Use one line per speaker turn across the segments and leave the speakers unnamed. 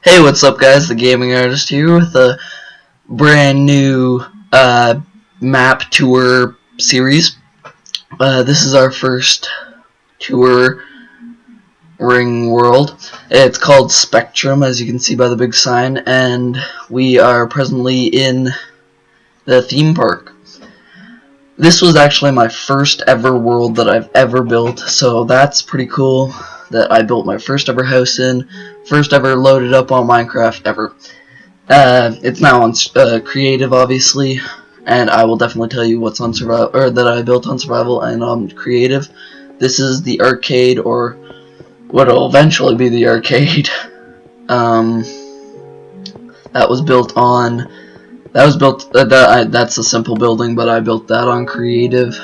Hey, what's up guys, the Gaming Artist here with a brand new map tour series. This is our first tour ring world. It's called Spectrum, as you can see by the big sign, and we are presently in the theme park. This was actually my first ever world that I've ever built, so that's pretty cool that I built my first ever house in, first ever loaded up on Minecraft ever. It's now on creative, obviously, and I will definitely tell you what's on survival, or that I built on survival and on creative. This is the arcade, or what will eventually be the arcade. That was built on. That's a simple building, but I built that on creative.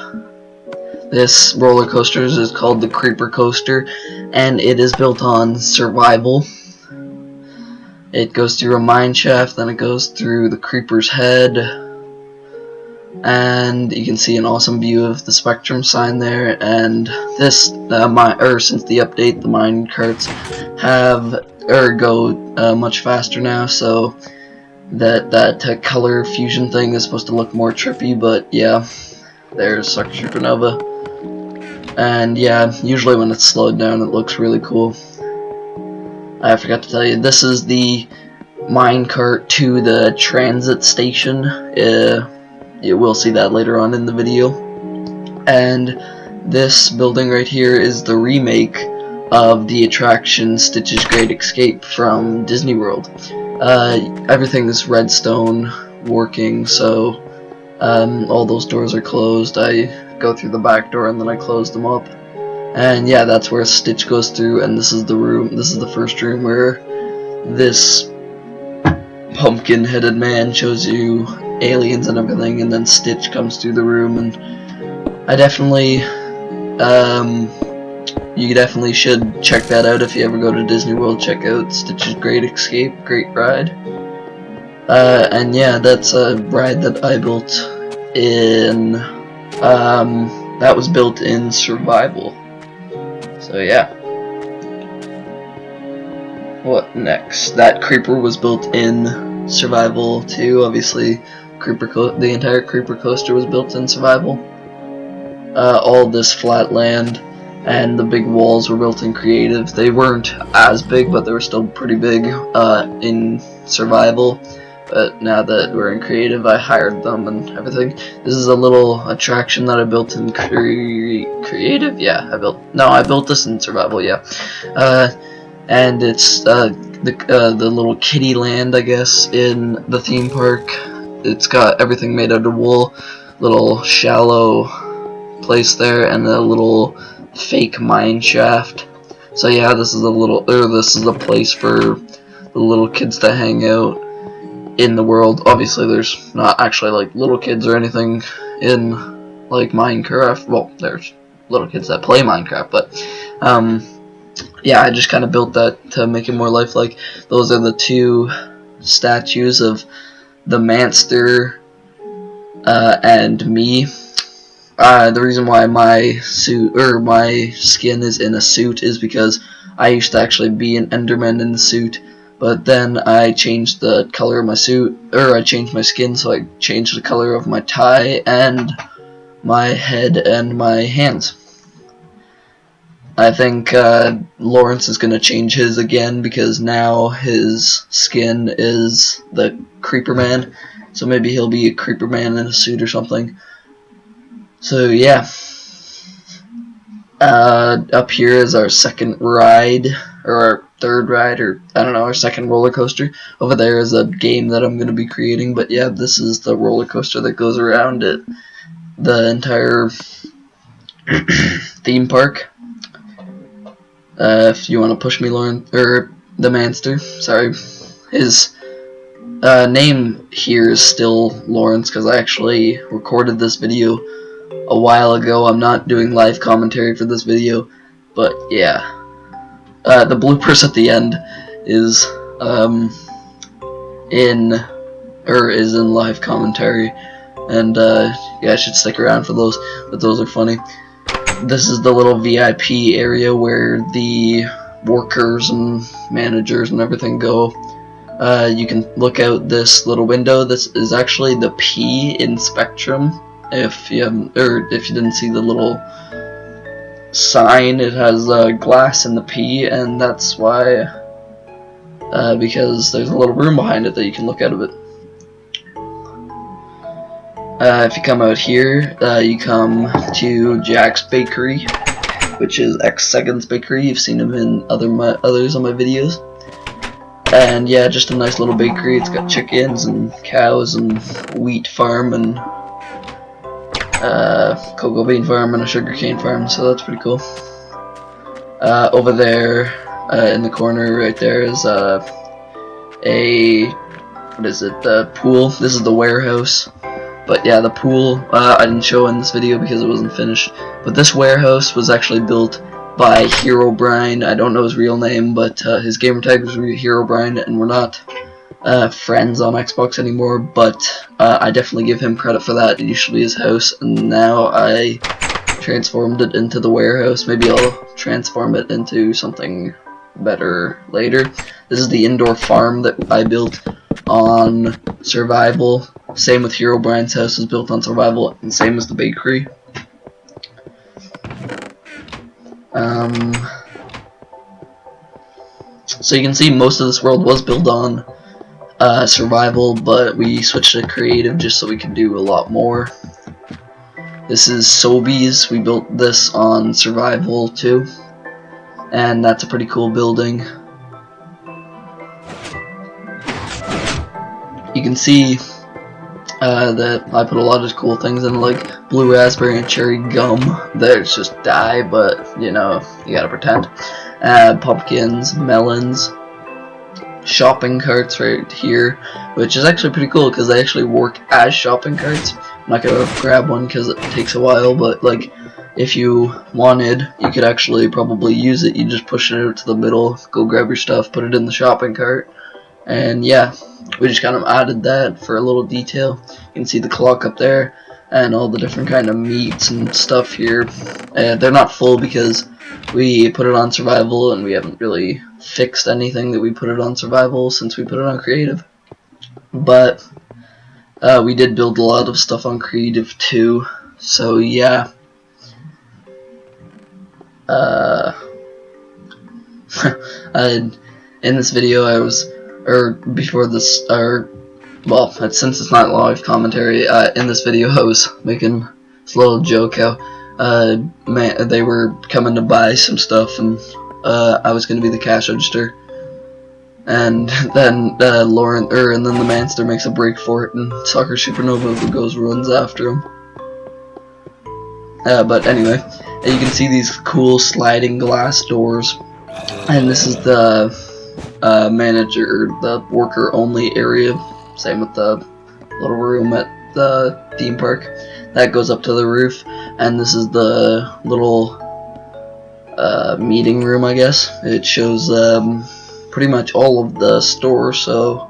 This roller coaster is called the Creeper Coaster, and it is built on survival. It goes through a mine shaft, then it goes through the creeper's head, and you can see an awesome view of the Spectrum sign there. And this, since the update, the mine carts go much faster now, so that color fusion thing is supposed to look more trippy. But yeah, there's Sucker Supernova. And yeah, usually when it's slowed down it looks really cool. I forgot to tell you, this is the minecart to the transit station. You will see that later on in the video. And this building right here is the remake of the attraction Stitch's Great Escape from Disney World. Everything's redstone working, so all those doors are closed. I go through the back door and then I close them up, and yeah, that's where Stitch goes through. And this is the room, this is the first room where this pumpkin-headed man shows you aliens and everything, and then Stitch comes through the room. And I definitely you definitely should check that out if you ever go to Disney World. Check out Stitch's Great Escape, great ride. And yeah, that's a ride that I built in that was built in survival. So yeah. What next? That creeper was built in survival too. Obviously, the entire Creeper Coaster was built in survival. All this flat land and the big walls were built in creative. They weren't as big, but they were still pretty big in survival. But now that we're in creative, I hired them and everything. This is a little attraction that I built in creative. Yeah, I built this in survival. Yeah, and it's the little kitty land, I guess, in the theme park. It's got everything made out of wool, little shallow place there, and a little fake mine shaft. So yeah, this is a place for the little kids to hang out in the world. Obviously there's not actually like little kids or anything in like Minecraft. Well, there's little kids that play Minecraft, but yeah, I just kind of built that to make it more lifelike. Those are the two statues of the Manster and me. The reason why my skin is in a suit is because I used to actually be an Enderman in the suit, but then I changed the color of my suit, or I changed my skin, so I changed the color of my tie and my head and my hands. I think Lawrence is going to change his again, because now his skin is the Creeper Man, so maybe he'll be a Creeper Man in a suit or something. So yeah, up here is our second ride, or our third ride, or I don't know, our second roller coaster. Over there is a game that I'm going to be creating, but yeah, this is the roller coaster that goes around it, the entire theme park. If you want to push me, Lauren, or the Manster, sorry, his name here is still Lawrence, because I actually recorded this video a while ago. I'm not doing live commentary for this video, but yeah. The bloopers at the end is in live commentary, and yeah, I should stick around for those, but those are funny. This is the little VIP area where the workers and managers and everything go. You can look out this little window. This is actually the P in Spectrum. If you haven't, or if you didn't see the little sign, it has glass in the P, and that's why. Because there's a little room behind it that you can look out of it. If you come out here, you come to Jack's Bakery, which is X Seconds Bakery. You've seen him in others on my videos. And yeah, just a nice little bakery. It's got chickens and cows and wheat farm and cocoa bean farm and a sugarcane farm, so that's pretty cool. Over there in the corner right there is the pool. This is the warehouse. But yeah, the pool I didn't show in this video because it wasn't finished. But this warehouse was actually built by Herobrine. I don't know his real name, but his gamertag was Herobrine, and we're not friends on Xbox anymore. But I definitely give him credit for that. It used to be his house, and now I transformed it into the warehouse. Maybe I'll transform it into something better later. This is the indoor farm that I built on survival. Same with Herobrine's house is built on survival, and same as the bakery. So you can see most of this world was built on survival, but we switched to creative just so we could do a lot more. This is Sobeys. We built this on survival too, and that's a pretty cool building. You can see that I put a lot of cool things in, like blue raspberry and cherry gum. There's just dye, but you know, you gotta pretend. Pumpkins, melons, shopping carts right here, which is actually pretty cool because they actually work as shopping carts. I'm not gonna grab one because it takes a while, but like if you wanted, you could actually probably use it. You just push it out to the middle, go grab your stuff, put it in the shopping cart, and yeah, we just kind of added that for a little detail. You can see the clock up there and all the different kind of meats and stuff here. They're not full because we put it on survival, and we haven't really fixed anything that we put it on survival since we put it on creative. But we did build a lot of stuff on creative too, so yeah. In this video I was, before this, well, since it's not live commentary, in this video I was making this little joke how they were coming to buy some stuff, and I was going to be the cash register, and then and then the Manster makes a break for it, and Soccer Supernova runs after him. But anyway, you can see these cool sliding glass doors, and this is the manager, the worker only area. Same with the little room at the theme park that goes up to the roof, and this is the little meeting room, I guess. It shows pretty much all of the store, so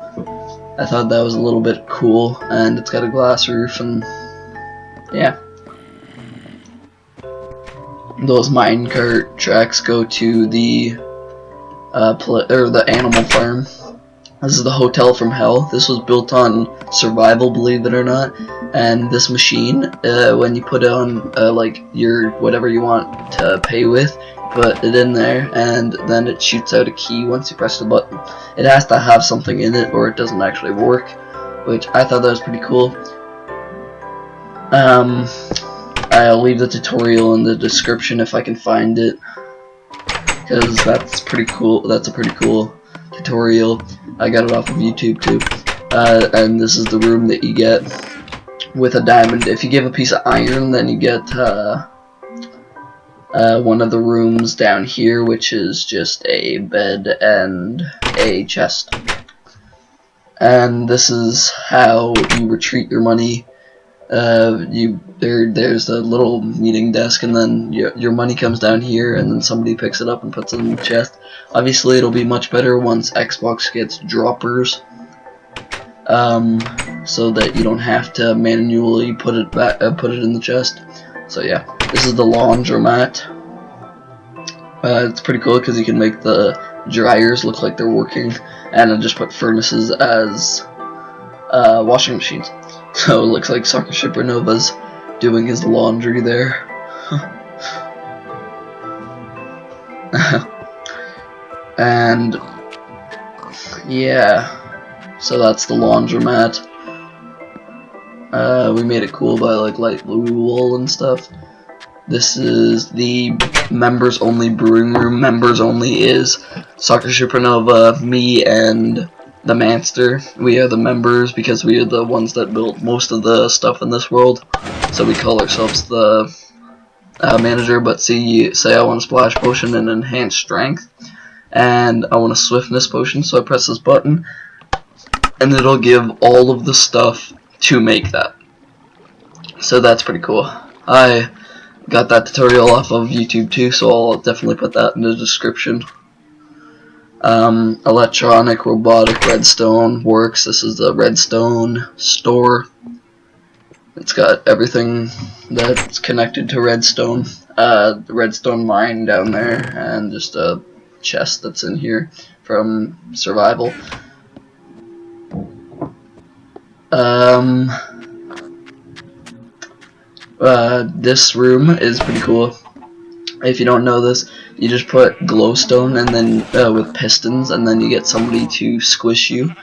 I thought that was a little bit cool, and it's got a glass roof, and yeah. Those minecart tracks go to the the animal farm. This is the Hotel from Hell. This was built on survival, believe it or not. And this machine, when you put on like your whatever you want to pay with, put it in there, and then it shoots out a key once you press the button. It has to have something in it, or it doesn't actually work, which I thought that was pretty cool. I'll leave the tutorial in the description if I can find it, because that's pretty cool. That's a pretty cool tutorial. I got it off of YouTube too. And this is the room that you get with a diamond. If you give a piece of iron, then you get one of the rooms down here, which is just a bed and a chest. And this is how you retreat your money. There's a little meeting desk, and then your money comes down here, and then somebody picks it up and puts it in the chest. Obviously, it'll be much better once Xbox gets droppers, so that you don't have to manually put it back, put it in the chest. So yeah, this is the laundromat. It's pretty cool because you can make the dryers look like they're working, and I just put furnaces as washing machines. So it looks like Soccer Supernova's doing his laundry there. And yeah, so that's the laundromat. We made it cool by like light blue wool and stuff. This is the members only brewing room. Members only is Soccer Supernova, me, and the Manster. We are the members because we are the ones that built most of the stuff in this world. So we call ourselves the manager. But say I want a splash potion and enhanced strength, and I want a swiftness potion, so I press this button, and it'll give all of the stuff to make that. So that's pretty cool. I got that tutorial off of YouTube too, so I'll definitely put that in the description. Electronic, robotic, redstone works. This is the redstone store. It's got everything that's connected to redstone. The redstone mine down there, and just a chest that's in here from survival. This room is pretty cool. If you don't know this, you just put glowstone and then with pistons, and then you get somebody to squish you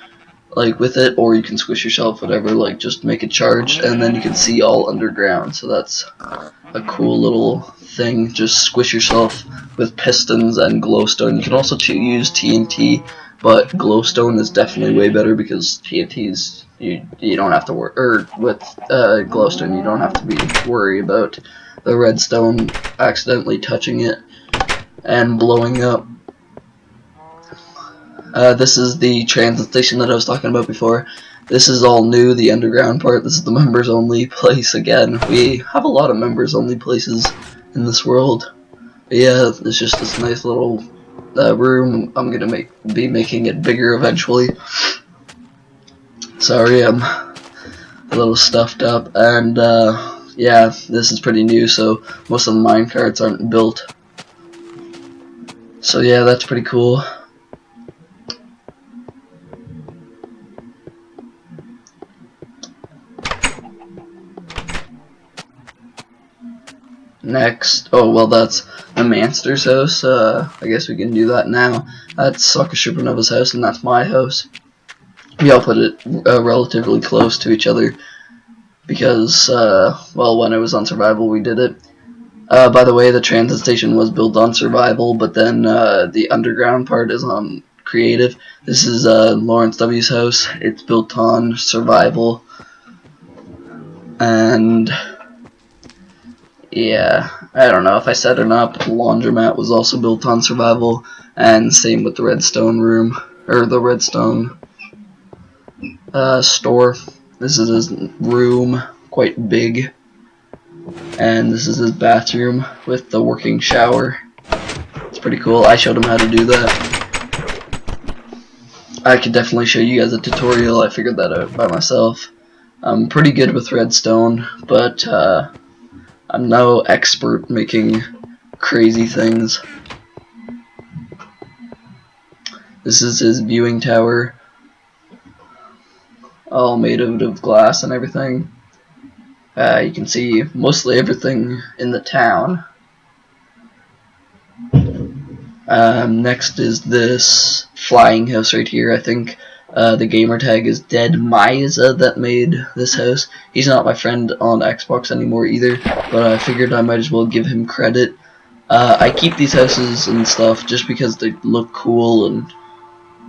like with it, or you can squish yourself, whatever, like just make it charged, and then you can see all underground. So that's a cool little thing. Just squish yourself with pistons and glowstone. You can also use TNT, but glowstone is definitely way better because TNT's you don't have to worry, or with glowstone you don't have to be worry about the redstone accidentally touching it and blowing up. This is the transit station that I was talking about before. This is all new, the underground part. This is the members only place again. We have a lot of members only places in this world. But yeah, it's just this nice little room. I'm gonna be making it bigger eventually. Sorry, I'm a little stuffed up, and yeah, this is pretty new, so most of the minecarts aren't built. So yeah, that's pretty cool. Next, oh well, that's the Manster's house. I guess we can do that now. That's Soccer Supernova's house, and that's my house. We all put it relatively close to each other because, well, when I was on survival, we did it. By the way, the transit station was built on survival, but then the underground part is on creative. This is Lawrence W's house. It's built on survival, and yeah, I don't know if I said or not, but the laundromat was also built on survival, and same with the redstone room, or the redstone store. This is his room, quite big, and this is his bathroom with the working shower. It's pretty cool. I showed him how to do that. I could definitely show you guys a tutorial. I figured that out by myself. I'm pretty good with redstone, but I'm no expert making crazy things. This is his viewing tower, all made out of glass and everything. You can see mostly everything in the town. Next is this flying house right here. I think the gamer tag is Dead Maiza that made this house. He's not my friend on Xbox anymore either, but I figured I might as well give him credit. I keep these houses and stuff just because they look cool, and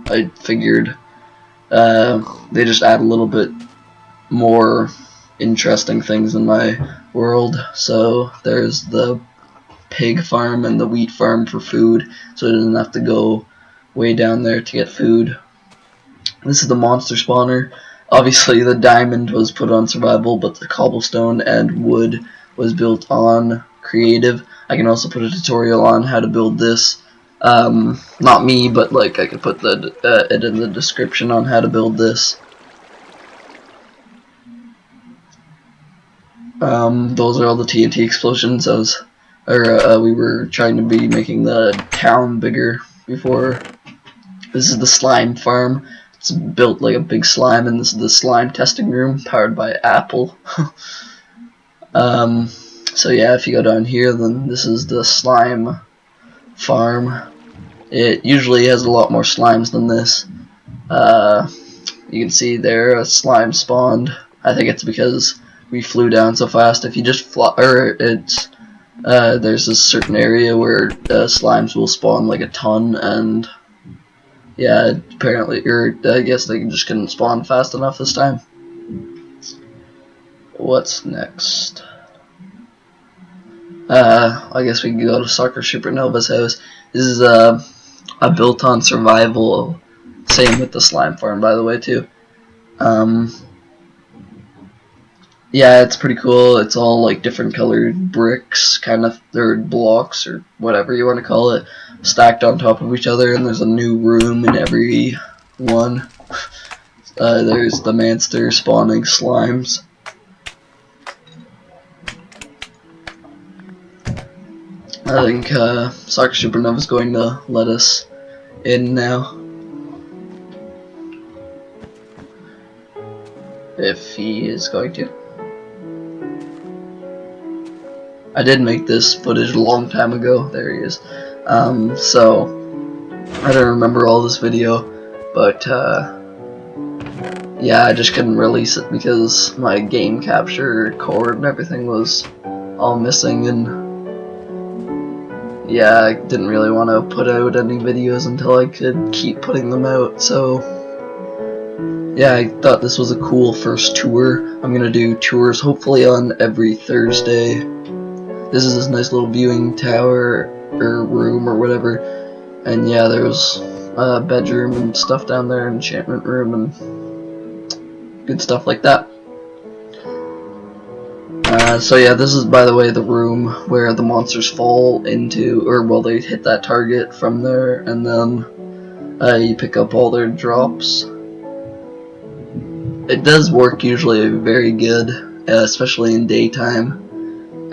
I figured they just add a little bit more interesting things in my world. So there's the pig farm and the wheat farm for food, so it doesn't have to go way down there to get food. This is the monster spawner. Obviously the diamond was put on survival, but the cobblestone and wood was built on creative. I can also put a tutorial on how to build this. Not me, but like I could put it in the description on how to build this. Those are all the TNT explosions I was or we were trying to be making the town bigger before. This is the slime farm. It's built like a big slime, and this is the slime testing room powered by Apple. So yeah, if you go down here, then this is the slime farm. It usually has a lot more slimes than this. You can see there a slime spawned. I think it's because we flew down so fast. If you just fly, or it's there's a certain area where slimes will spawn like a ton, and yeah, apparently, or I guess they just couldn't spawn fast enough this time. What's next? I guess we can go to Soccer Supernova's house. This is a built on survival. Same with the slime farm, by the way, too. Yeah, it's pretty cool. It's all like different colored bricks, kind of, or blocks, or whatever you want to call it, stacked on top of each other, and there's a new room in every one. There's the monster spawning slimes. I think Soccer Supernova is going to let us in now. If he is going to. I did make this footage a long time ago. There he is. So I don't remember all this video, but yeah, I just couldn't release it because my game capture cord and everything was all missing, and yeah, I didn't really want to put out any videos until I could keep putting them out. So yeah, I thought this was a cool first tour. I'm gonna do tours hopefully on every Thursday. This is this nice little viewing tower or room or whatever, and yeah, there's a bedroom and stuff down there, enchantment room and good stuff like that. So yeah, this is, by the way, the room where the monsters fall into, or well, they hit that target from there, and then you pick up all their drops. It does work usually very good, especially in daytime.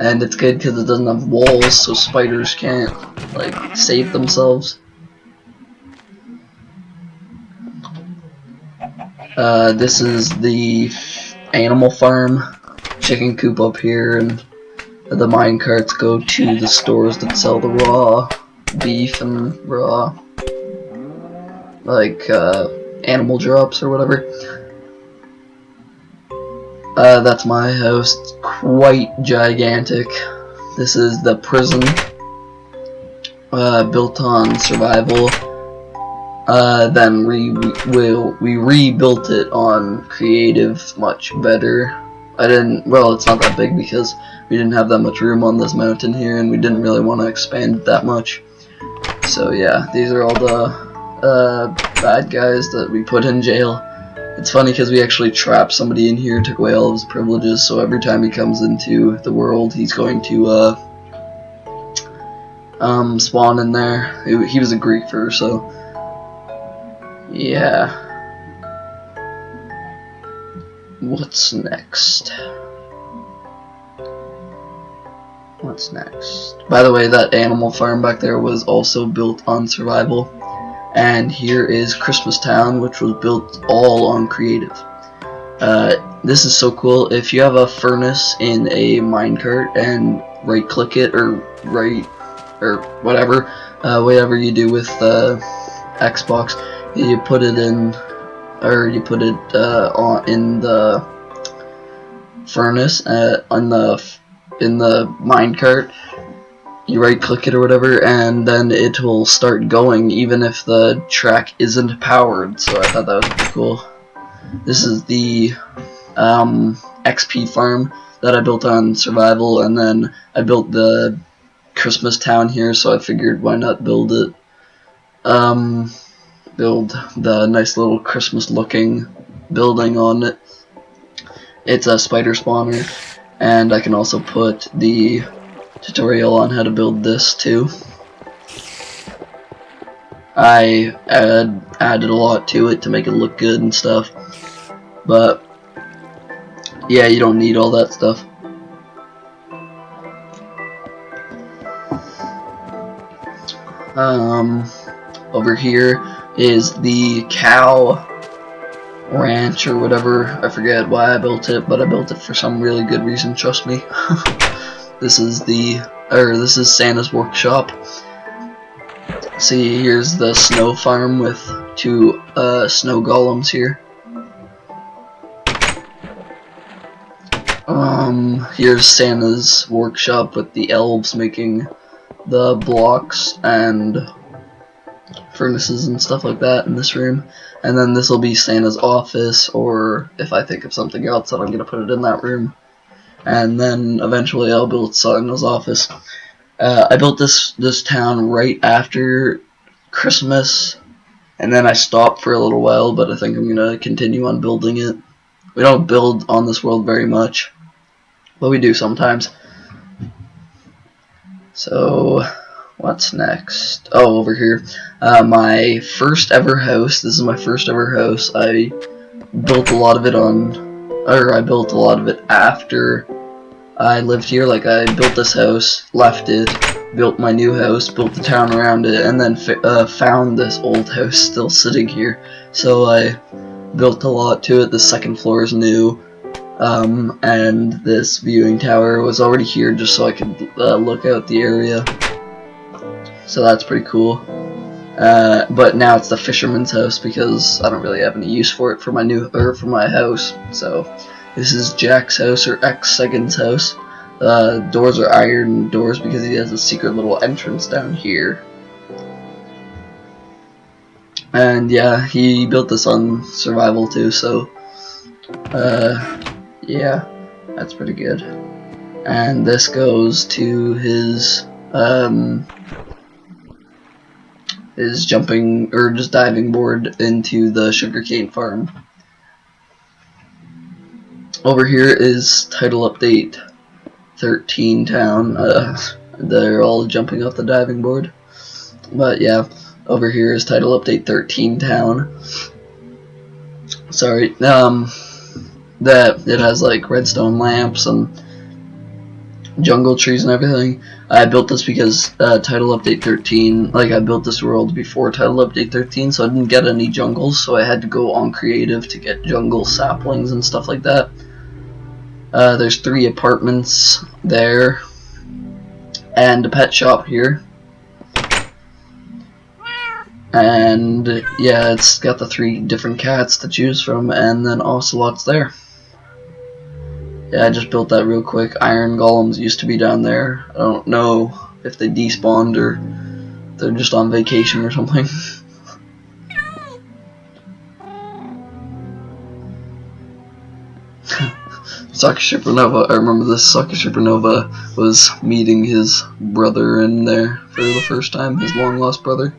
And it's good because it doesn't have walls, so spiders can't, like, save themselves. This is the animal farm. Chicken coop up here, and the mine carts go to the stores that sell the raw beef and raw, like, animal drops or whatever. That's my house. It's quite gigantic. This is the prison, built on survival. Then we rebuilt it on creative much better. Well, it's not that big because we didn't have that much room on this mountain here, and we didn't really want to expand it that much. So yeah, these are all the bad guys that we put in jail. It's funny because we actually trapped somebody in here, took away all of his privileges, so every time he comes into the world, he's going to spawn in there. He was a griefer, so yeah. What's next? What's next? By the way, that animal farm back there was also built on survival. And here is Christmas Town, which was built all on creative. This is so cool. If you have a furnace in a minecart and right click it, or whatever, whatever you do with Xbox, you put it in, or you put it in the furnace, in the minecart. You right click it or whatever, and then it will start going even if the track isn't powered. So I thought that was pretty cool. This is the XP farm that I built on survival, and then I built the Christmas Town here, so I figured why not build it. Build the nice little Christmas looking building on it. It's a spider spawner, and I can also put the tutorial on how to build this too. I added a lot to it to make it look good and stuff, but yeah, you don't need all that stuff. Over here is the cow ranch or whatever. I forget why I built it, but I built it for some really good reason, trust me. This is Santa's workshop. See, here's the snow farm with 2 snow golems here. Here's Santa's workshop with the elves making the blocks and furnaces and stuff like that in this room. And then this will be Santa's office, or if I think of something else, then I'm going to put it in that room. And then eventually I'll build Santa's office. I built this town right after Christmas, and then I stopped for a little while, but I think I'm going to continue on building it. We don't build on this world very much, but we do sometimes. So, what's next? Oh, over here. My first ever house. This is my first ever house. I built a lot of it after I lived here. Like, I built this house, left it, built my new house, built the town around it, and then found this old house still sitting here. So I built a lot to it. The second floor is new. And this viewing tower was already here just so I could look out the area. So that's pretty cool. But now it's the fisherman's house because I don't really have any use for it for my house. So this is Jack's house, or X-Segon's house. Doors are iron doors because he has a secret little entrance down here. And yeah, he built this on survival too, so yeah, that's pretty good. And this goes to his jumping or just diving board into the sugarcane farm. Over here is title update 13 town. They're all jumping off the diving board. But yeah, over here is title update 13 town. Sorry, that it has like redstone lamps and jungle trees and everything. I built this because title update 13, like I built this world before title update 13, so I didn't get any jungles, so I had to go on creative to get jungle saplings and stuff like that. There's 3 apartments there and a pet shop here. And yeah, it's got the 3 different cats to choose from, and then Ocelot's there. Yeah, I just built that real quick. Iron golems used to be down there. I don't know if they despawned or they're just on vacation or something. Saka Supernova, I remember this. Saka Supernova was meeting his brother in there for the first time, his long lost brother.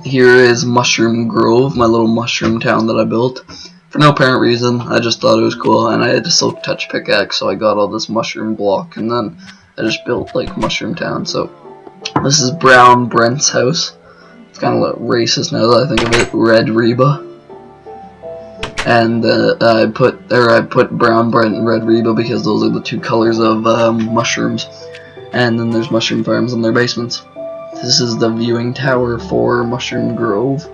Here is Mushroom Grove, my little mushroom town that I built. For no apparent reason, I just thought it was cool, and I had a silk touch pickaxe, so I got all this mushroom block, and then I just built like Mushroom Town. So this is Brown Brent's house. It's kind of racist now that I think of it. Red Reba. And I put Brown Brent and Red Reba because those are the 2 colors of mushrooms. And then there's mushroom farms in their basements. This is the viewing tower for Mushroom Grove.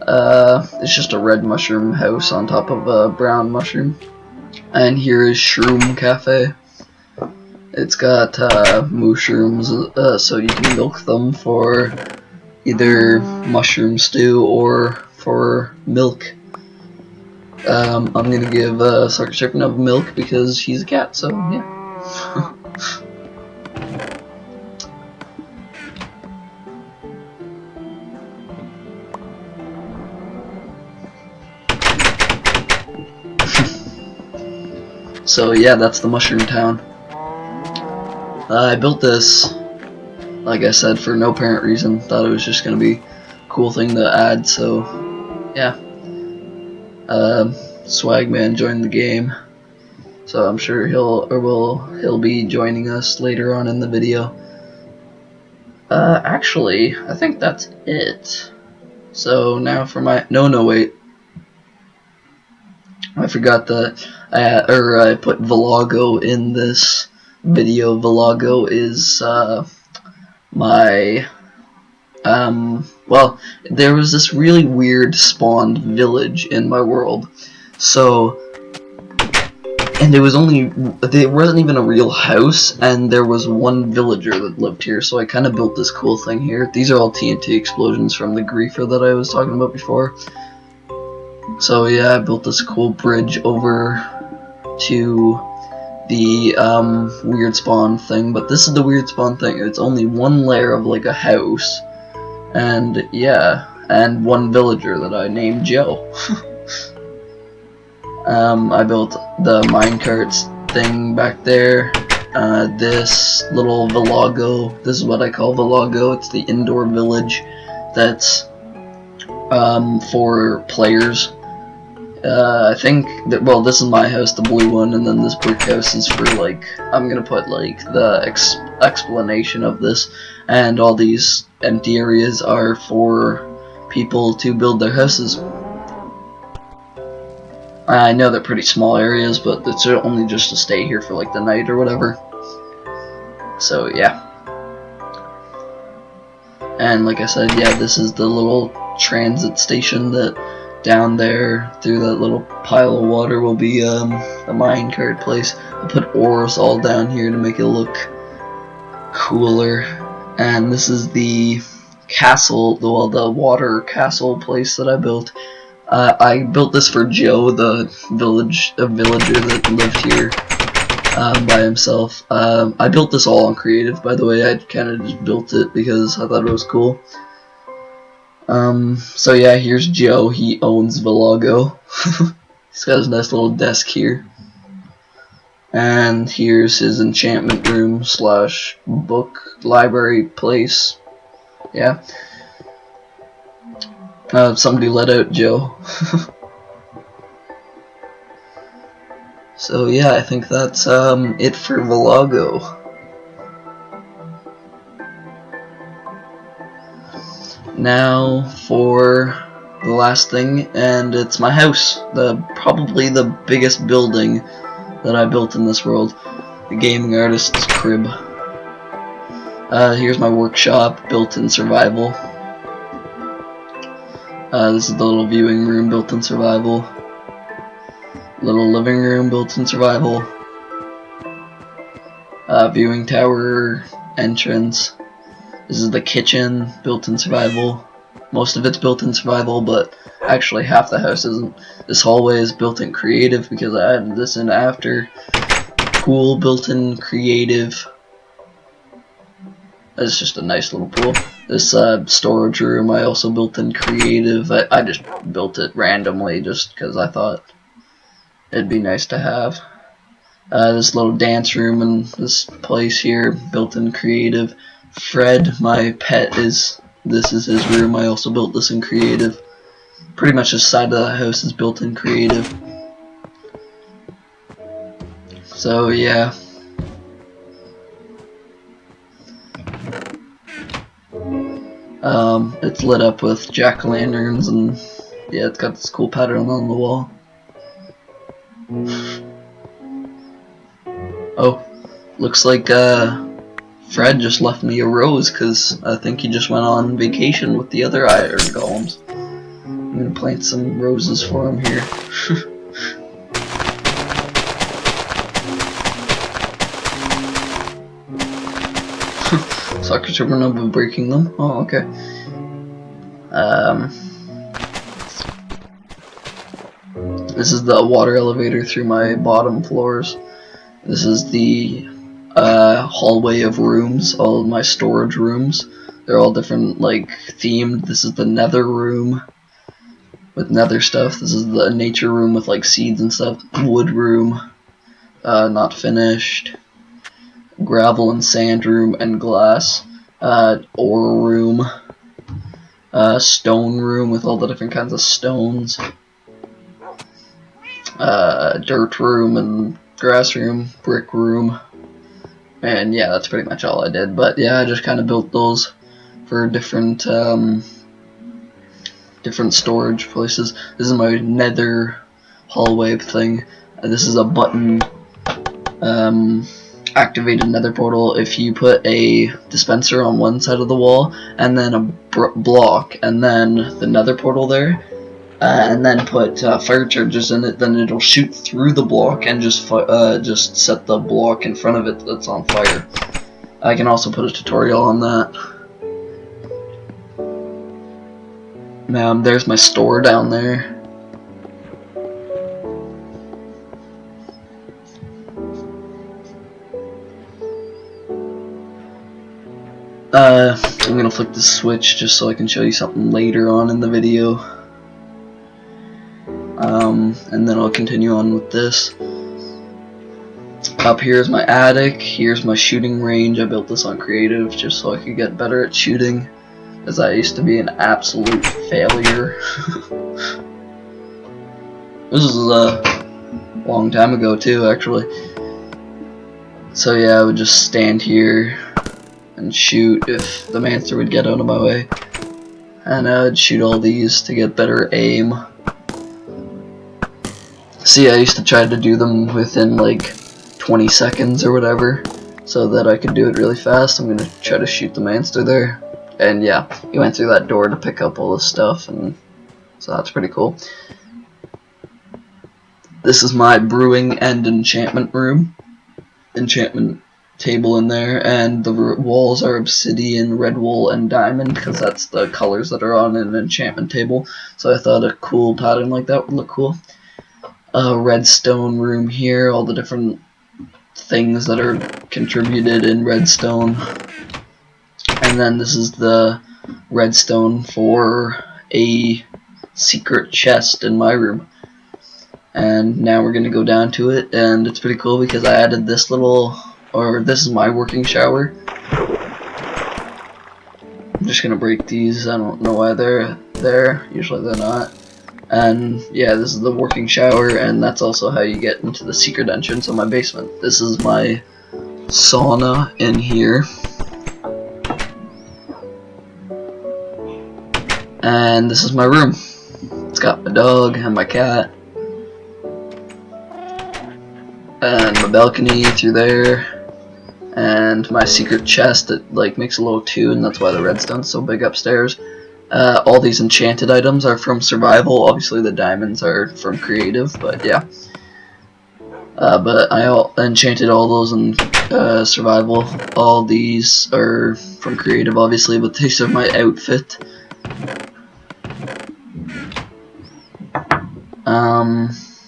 It's just a red mushroom house on top of a brown mushroom. And here is Shroom Cafe. It's got mushrooms, so you can milk them for either mushroom stew or for milk. I'm gonna give Saka Supernova milk because she's a cat, so yeah. So yeah, that's the Mushroom Town. I built this, like I said, for no apparent reason. Thought it was just gonna be a cool thing to add, so yeah. Swagman joined the game, so I'm sure he'll be joining us later on in the video. Actually, I think that's it. So now for my wait. I forgot that I put Vloggo in this video. Vloggo is my well, there was this really weird spawned village in my world. So, and there wasn't even a real house, and there was one villager that lived here, so I kind of built this cool thing here. These are all TNT explosions from the griefer that I was talking about before. So yeah, I built this cool bridge over to the weird spawn thing, but this is the weird spawn thing. It's only one layer of like a house, and yeah, and one villager that I named Joe. I built the minecarts thing back there. This little Vloggo, this is what I call Vloggo. It's the indoor village that's for players. I think that, well, this is my house, the blue one, and then this brick house is for, like, I'm gonna put, like, the explanation of this, and all these empty areas are for people to build their houses. I know they're pretty small areas, but it's only just to stay here for, like, the night or whatever. So, yeah. And, like I said, yeah, this is the little transit station that down there through that little pile of water will be the minecart place. I put ores all down here to make it look cooler. And this is the castle, well, the water castle place that I built. I built this for Joe, the villager that lived here by himself. I built this all on creative, by the way. I kind of just built it because I thought it was cool. So yeah, here's Joe. He owns Vloggo. He's got his nice little desk here. And here's his enchantment room slash book library place. Yeah. Somebody let out Joe. So yeah, I think that's it for Vloggo. Now for the last thing, and it's my house, probably the biggest building that I built in this world, the gaming artist's crib. Here's my workshop, built in survival. This is the little viewing room, built in survival. Little living room, built in survival. Viewing tower entrance. This is the kitchen, built in survival. Most of it's built in survival, but actually half the house isn't. This hallway is built in creative because I added this in after. Pool, built in creative. It's just a nice little pool. This storage room I also built in creative. I just built it randomly just because I thought it'd be nice to have. This little dance room and this place here, built in creative. Fred, my pet, this is his room. I also built this in creative. Pretty much this side of the house is built in creative. So yeah. It's lit up with jack-o'-lanterns, and yeah, it's got this cool pattern on the wall. Oh, looks like Fred just left me a rose because I think he just went on vacation with the other iron golems. I'm gonna plant some roses for him here. Suckers are running up and breaking them. Oh, okay. This is the water elevator through my bottom floors. This is the hallway of rooms, all of my storage rooms. They're all different, like, themed. This is the nether room with nether stuff. This is the nature room with, like, seeds and stuff. Wood room, not finished. Gravel and sand room and glass. Ore room. Stone room with all the different kinds of stones. Dirt room and grass room. Brick room. And yeah, that's pretty much all I did. But yeah, I just kind of built those for different different storage places. This is my nether hallway thing. This is a button activated nether portal. If you put a dispenser on one side of the wall and then a block and then the nether portal there, and then put fire charges in it, then it'll shoot through the block and just set the block in front of it that's on fire. I can also put a tutorial on that. Now there's my store down there. I'm gonna flick the switch just so I can show you something later on in the video. And then I'll continue on with this. Up here is my attic. Here's my shooting range. I built this on creative just so I could get better at shooting, as I used to be an absolute failure. This is a long time ago too, actually. So yeah, I would just stand here and shoot if the monster would get out of my way, and I'd shoot all these to get better aim. See, I used to try to do them within like 20 seconds or whatever, so that I could do it really fast. I'm gonna try to shoot the monster there, and yeah, he went through that door to pick up all this stuff, and so that's pretty cool. This is my brewing and enchantment room. Enchantment table in there, and the walls are obsidian, red wool, and diamond, because that's the colors that are on an enchantment table. So I thought a cool pattern like that would look cool. A redstone room here, all the different things that are contributed in redstone. And then this is the redstone for a secret chest in my room. And now we're gonna go down to it, and it's pretty cool because I added this little, or this is my working shower. I'm just gonna break these. I don't know why they're there. Usually they're not. And yeah, this is the working shower, and that's also how you get into the secret entrance of my basement. This is my sauna in here. And this is my room. It's got my dog and my cat. And my balcony through there, and my secret chest that like makes a little tune. That's why the redstone's so big upstairs. All these enchanted items are from survival. Obviously the diamonds are from creative, but yeah. But I enchanted all those in survival. All these are from creative, obviously, but these are my outfit.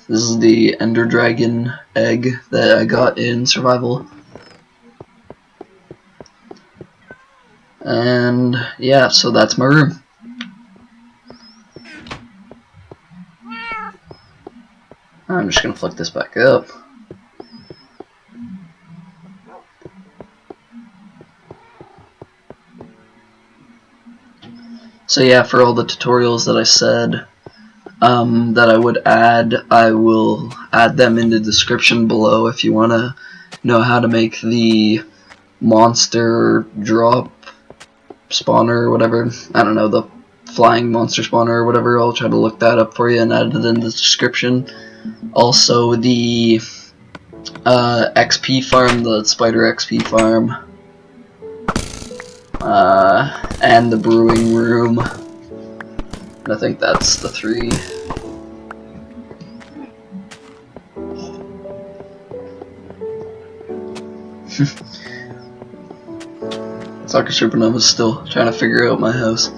This is the Ender Dragon egg that I got in survival. And yeah, so that's my room. I'm just gonna flick this back up. So yeah, for all the tutorials that I said that I would add, I will add them in the description below if you want to know how to make the monster drop spawner or whatever. I don't know, the flying monster spawner or whatever. I'll try to look that up for you and add it in the description. Also the XP farm, the spider XP farm, and the brewing room. I think that's the 3. Soccer Supernova's still trying to figure out my house.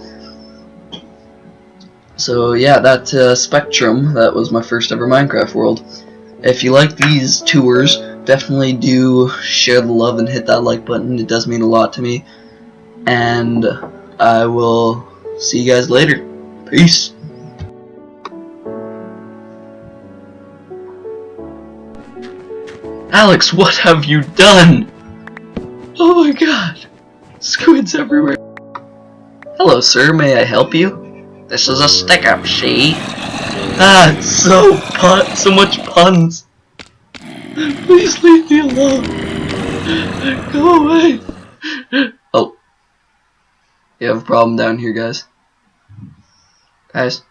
So yeah, that Spectrum, that was my first ever Minecraft world. If you like these tours, definitely do share the love and hit that like button. It does mean a lot to me. And I will see you guys later. Peace. Alex, what have you done? Oh my god. Squids everywhere. Hello, sir. May I help you? This is a stick-up, see? Ah, it's so much puns. Please leave me alone. Go away. Oh. You have a problem down here, guys. Guys.